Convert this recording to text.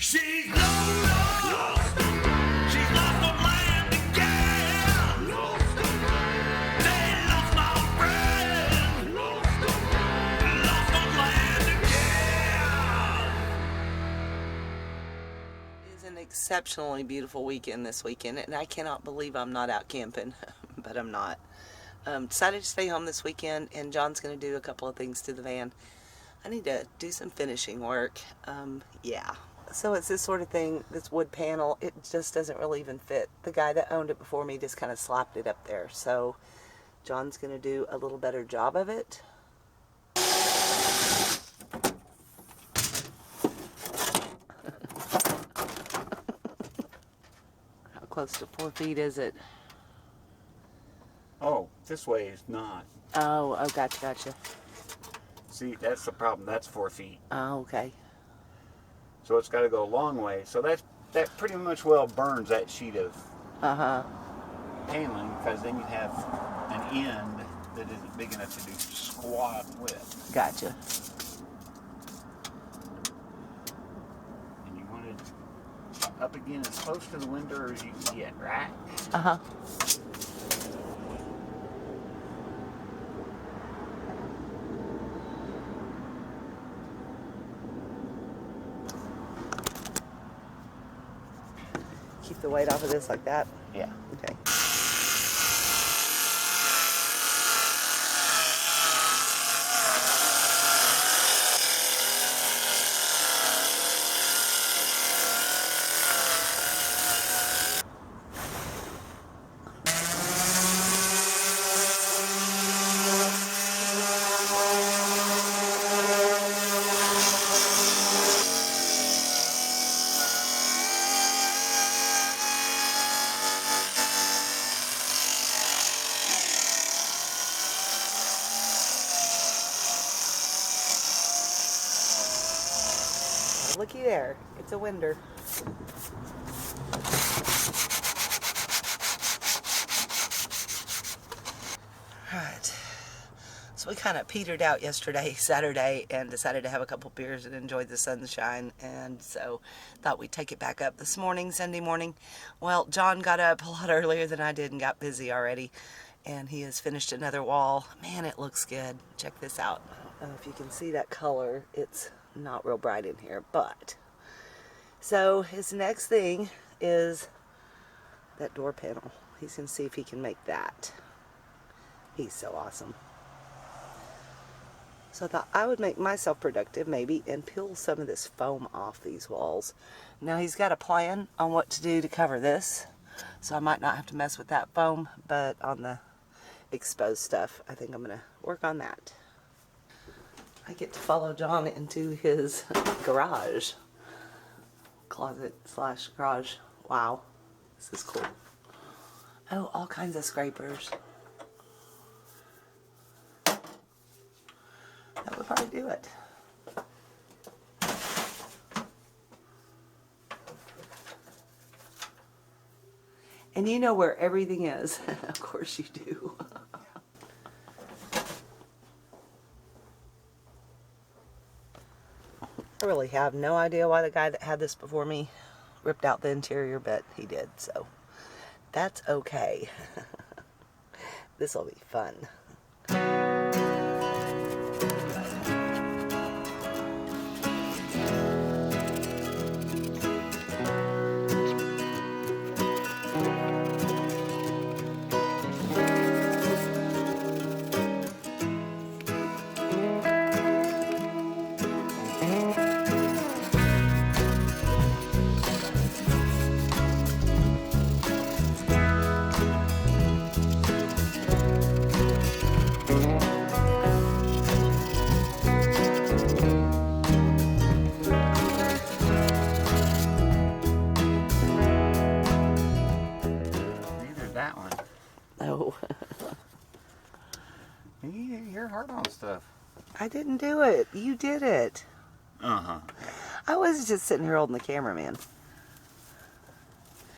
She's lost. She's lost on land again. They lost my friend. Lost on land again. It is an exceptionally beautiful weekend this weekend, and I cannot believe I'm not out camping, but I'm not. Decided to stay home this weekend, and John's going to do a couple of things to the van. I need to do some finishing work. Yeah. So it's this sort of thing, this wood panel, it just doesn't really even fit. The guy that owned it before me just kind of slapped it up there. So John's going to do a little better job of it. How close to 4 feet is it? Oh, this way is not. Oh, gotcha. See, that's the problem. That's 4 feet. Oh, okay. So it's got to go a long way. So that pretty much well burns that sheet of paneling, because then you have an end that isn't big enough to do squat with. Gotcha. And you want it up again as close to the window as you can get, right? Keep the weight off of this like that? Yeah. Okay. Looky there, it's a winder. Alright, so we kind of petered out yesterday, Saturday, and decided to have a couple beers and enjoy the sunshine, and so thought we'd take it back up this morning, Sunday morning. Well, John got up a lot earlier than I did and got busy already, and he has finished another wall. Man, it looks good. Check this out. I don't know if you can see that color. It's not real bright in here, but so his next thing is that door panel. He's gonna see if he can make that. He's so awesome. So I thought I would make myself productive maybe and peel some of this foam off these walls. Now he's got a plan on what to do to cover this, so I might not have to mess with that foam, but on the exposed stuff I think I'm gonna work on that. I get to follow John into his garage. Closet slash garage. Wow. This is cool. Oh, all kinds of scrapers. That would probably do it. And you know where everything is. Of course you do. I really have no idea why the guy that had this before me ripped out the interior, but he did, so that's okay. This will be fun. No. You're hard on stuff. I didn't do it. You did it. Uh-huh. I was just sitting here holding the camera, man.